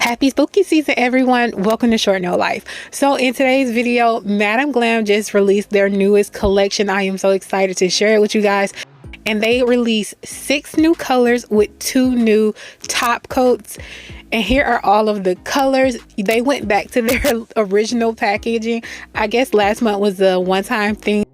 Happy spooky season, everyone. Welcome to Short Nail Life. So in today's video, Madam Glam just released their newest collection. I am so excited to share it with you guys. And they released 6 new colors with 2 new top coats. And here are all of the colors. They went back to their original packaging. I guess last month was a one-time thing.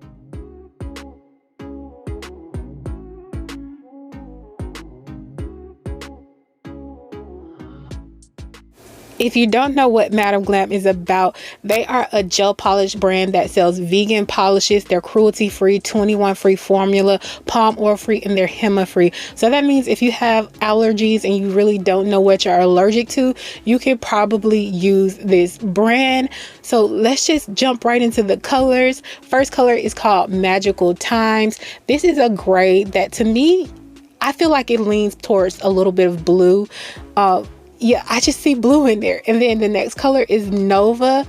If you don't know what Madam Glam is about, they are a gel polish brand that sells vegan polishes. They're cruelty-free, 21-free formula, palm oil-free, and they're HEMA-free. So that means if you have allergies and you really don't know what you're allergic to, you can probably use this brand. So let's just jump right into the colors. First color is called Magical Times. This is a gray that, to me, I feel like it leans towards a little bit of blue. Yeah, I just see blue in there. And then the next color is Nova.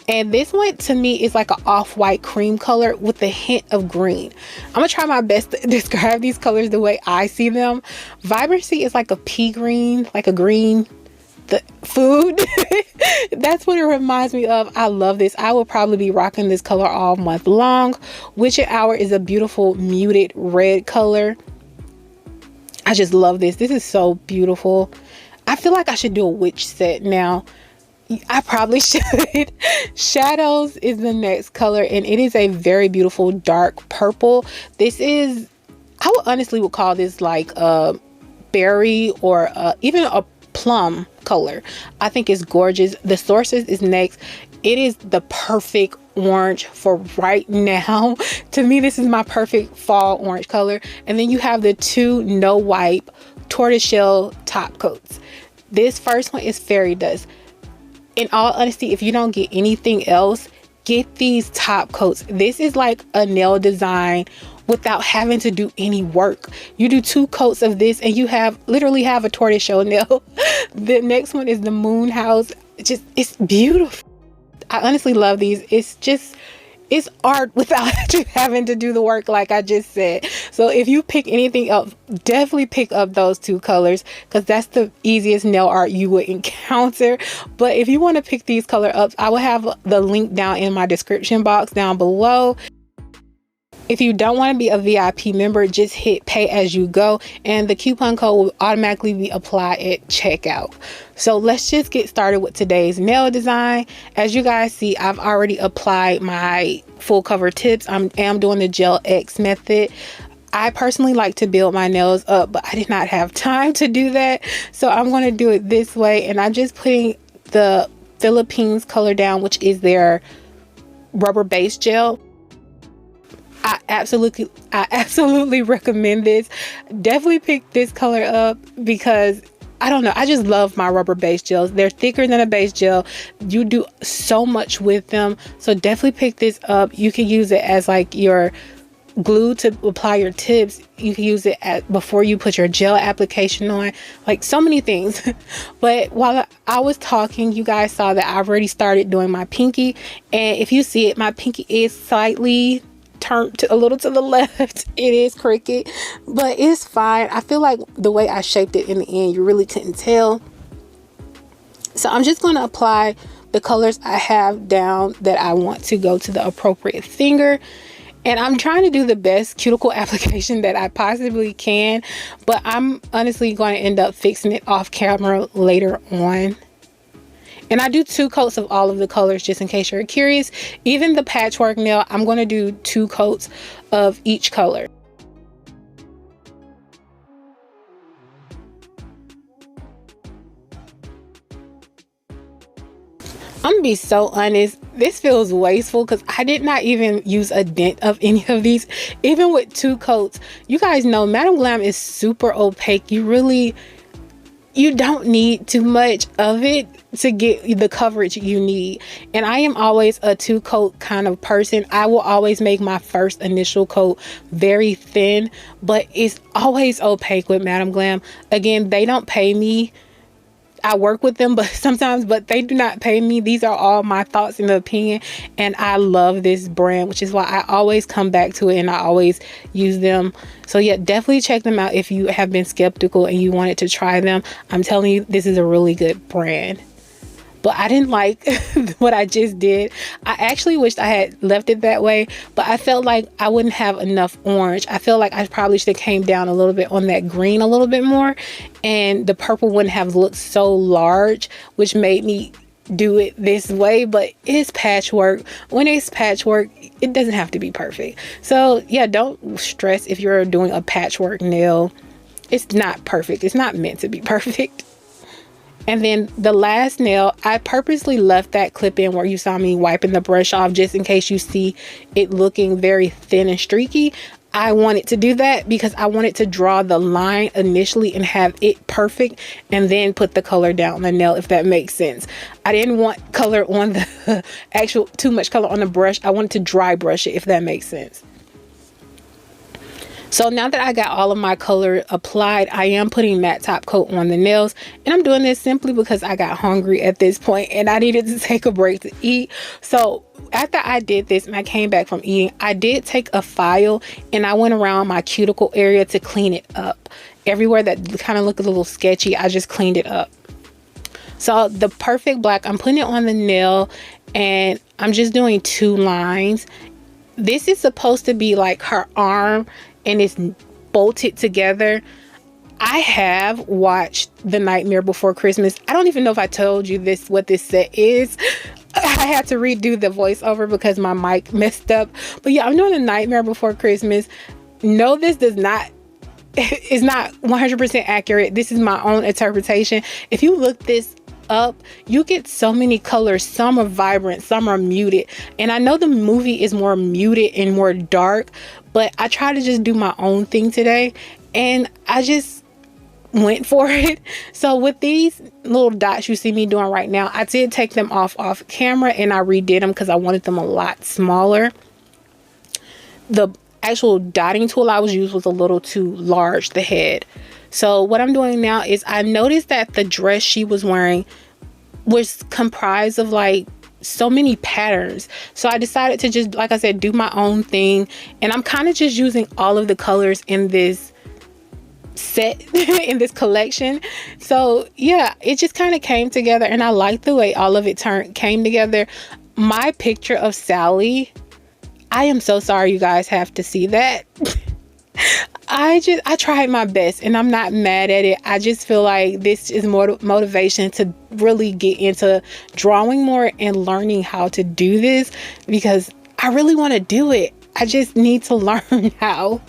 And this one to me is like an off-white cream color with a hint of green. I'm gonna try my best to describe these colors the way I see them. Vibrancy is like a pea green, like a green the food. That's what it reminds me of. I love this. I will probably be rocking this color all month long. Witching Hour is a beautiful muted red color. I just love this. This is so beautiful. I feel like I should do a witch set now. I probably should. Shadows is the next color, and it is a very beautiful dark purple. This is, I would honestly call this like a berry or even a plum color. I think it's gorgeous. The Sources is next. It is the perfect orange for right now. To me, this is my perfect fall orange color. And then you have the 2 no wipe tortoiseshell top coats. This first one is Fairy Dust. In all honesty, if you don't get anything else, get these top coats. This is like a nail design without having to do any work. You do 2 coats of this and you literally have a tortoiseshell nail. The next one is the Moon House. It's beautiful. I honestly love these. It's art without you having to do the work, like I just said. So if you pick anything up, definitely pick up those 2 colors, because that's the easiest nail art you would encounter. But if you want to pick these color ups, I will have the link down in my description box down below. If you don't want to be a VIP member, just hit pay as you go and the coupon code will automatically be applied at checkout. So let's just get started with today's nail design. As you guys see, I've already applied my full cover tips. I am doing the Gel X method. I personally like to build my nails up, but I did not have time to do that. So I'm going to do it this way, and I'm just putting the Philippines color down, which is their rubber base gel. I absolutely recommend this. Definitely pick this color up because I don't know, I just love my rubber base gels. They're thicker than a base gel. You do so much with them, so definitely pick this up. You can use it as like your glue to apply your tips. You can use it before you put your gel application on, like so many things. But while I was talking, you guys saw that I've already started doing my pinky, and if you see it, my pinky is slightly turned a little to the left. It is crooked, but it's fine. I feel like the way I shaped it in the end, you really couldn't tell. So I'm just going to apply the colors I have down that I want to go to the appropriate finger. And I'm trying to do the best cuticle application that I possibly can, but I'm honestly going to end up fixing it off camera later on. And I do 2 coats of all of the colors just in case you're curious. Even the patchwork nail, I'm going to do 2 coats of each color. I'm gonna be so honest, this feels wasteful because I did not even use a dent of any of these. Even with 2 coats, you guys know Madam Glam is super opaque. You don't need too much of it to get the coverage you need. And I am always a 2 coat kind of person. I will always make my first initial coat very thin, but it's always opaque with Madam Glam. Again, they don't pay me. I work with them, but they do not pay me. These are all my thoughts and opinion, and I love this brand, which is why I always come back to it and I always use them. So yeah, definitely check them out if you have been skeptical and you wanted to try them. I'm telling you, this is a really good brand. but I didn't like what I just did. I actually wished I had left it that way, but I felt like I wouldn't have enough orange. I feel like I probably should have came down a little bit on that green a little bit more, and the purple wouldn't have looked so large, which made me do it this way. But it's patchwork. When it's patchwork, it doesn't have to be perfect. So yeah, don't stress if you're doing a patchwork nail. It's not perfect. It's not meant to be perfect. And then the last nail, I purposely left that clip in where you saw me wiping the brush off, just in case you see it looking very thin and streaky. I wanted to do that because I wanted to draw the line initially and have it perfect, and then put the color down the nail, if that makes sense. I didn't want color on the actual, too much color on the brush. I wanted to dry brush it, if that makes sense. So now that I got all of my color applied, I am putting matte top coat on the nails, and I'm doing this simply because I got hungry at this point and I needed to take a break to eat. So after I did this and I came back from eating, I did take a file and I went around my cuticle area to clean it up. Everywhere that kind of looked a little sketchy, I just cleaned it up. So the perfect black, I'm putting it on the nail and I'm just doing 2 lines. This is supposed to be like her arm, and it's bolted together. I have watched The Nightmare Before Christmas. I don't even know if I told you this, what this set is. I had to redo the voiceover because my mic messed up. But yeah, I'm doing The Nightmare Before Christmas. No, this does not, is not 100% accurate. This is my own interpretation. If you look this up, you get so many colors. Some are vibrant, some are muted, and I know the movie is more muted and more dark, but I try to just do my own thing today and I just went for it. So with these little dots you see me doing right now, I did take them off camera and I redid them because I wanted them a lot smaller. The actual dotting tool I was using was a little too large, the head. So what I'm doing now is I noticed that the dress she was wearing was comprised of like so many patterns. So I decided to just, like I said, do my own thing. And I'm kind of just using all of the colors in this set, in this collection. So yeah, it just kind of came together and I like the way all of it came together. My picture of Sally, I am so sorry you guys have to see that. I tried my best and I'm not mad at it. I just feel like this is more motivation to really get into drawing more and learning how to do this, because I really want to do it. I just need to learn how.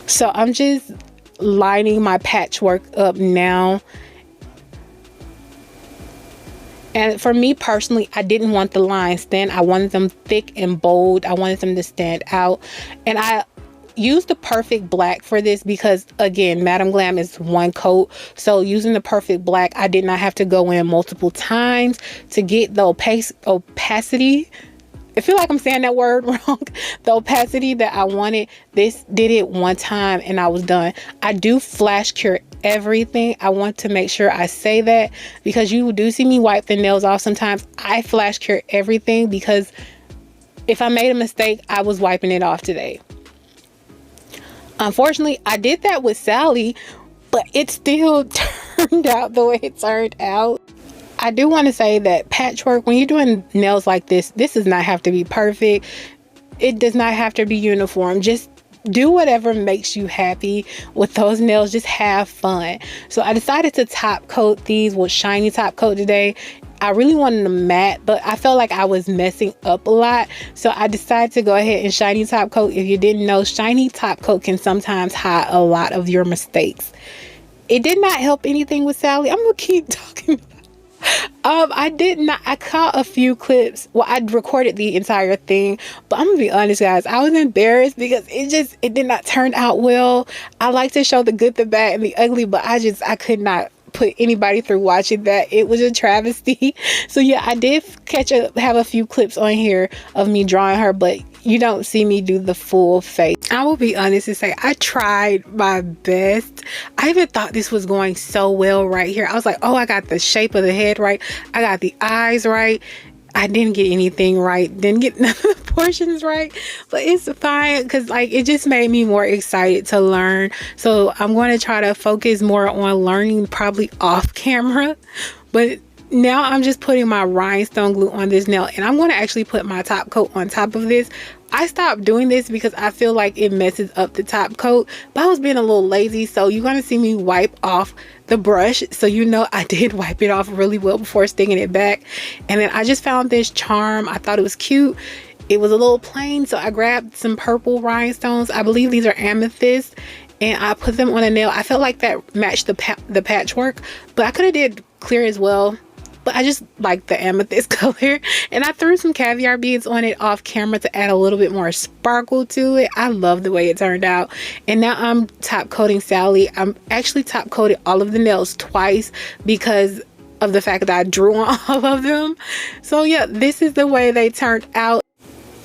So I'm just lining my patchwork up now. And for me personally, I didn't want the lines thin. I wanted them thick and bold. I wanted them to stand out. And I used the perfect black for this because, again, Madam Glam is one coat. So using the perfect black, I did not have to go in multiple times to get the opacity. I feel like I'm saying that word wrong. The opacity that I wanted. This did it one time and I was done. I do flash cure everything. I want to make sure I say that because you do see me wipe the nails off sometimes. I flash cure everything because if I made a mistake, I was wiping it off today. Unfortunately, I did that with Sally, but it still turned out the way it turned out. I do want to say that patchwork, when you're doing nails like this does not have to be perfect. It does not have to be uniform. Just do whatever makes you happy with those nails. Just have fun. So I decided to top coat these with shiny top coat today. I really wanted them matte, but I felt like I was messing up a lot. So I decided to go ahead and shiny top coat. If you didn't know, shiny top coat can sometimes hide a lot of your mistakes. It did not help anything with Sally. I'm going to keep talking. I caught a few clips. Well, I recorded the entire thing, but I'm gonna be honest, guys, I was embarrassed because it did not turn out well. I like to show the good, the bad, and the ugly, but I could not put anybody through watching that. It was a travesty. So yeah, I did have a few clips on here of me drawing her, but you don't see me do the full face. I will be honest and say I tried my best. I even thought this was going so well right here. I was like, oh, I got the shape of the head right. I got the eyes right. I didn't get anything right, didn't get none of the portions right, but it's fine because like it just made me more excited to learn. So I'm going to try to focus more on learning probably off camera. But now I'm just putting my rhinestone glue on this nail, and I'm going to actually put my top coat on top of this. I stopped doing this because I feel like it messes up the top coat, but I was being a little lazy, so you're going to see me wipe off the brush, so you know I did wipe it off really well before sticking it back. And then I just found this charm. I thought it was cute. It was a little plain, so I grabbed some purple rhinestones. I believe these are amethyst, and I put them on a nail. I felt like that matched the patchwork, but I could have did clear as well. But I just like the amethyst color, and I threw some caviar beads on it off camera to add a little bit more sparkle to it. I love the way it turned out. And now I'm top coating Sally. I'm actually top coated all of the nails twice because of the fact that I drew on all of them. So yeah, this is the way they turned out.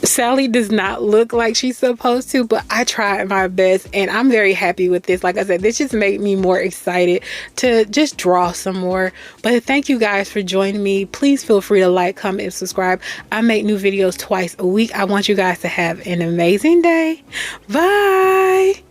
Sally does not look like she's supposed to, but I tried my best and I'm very happy with this. Like I said, this just made me more excited to just draw some more. But thank you guys for joining me. Please feel free to like, comment, and subscribe. I make new videos twice a week. I want you guys to have an amazing day. Bye.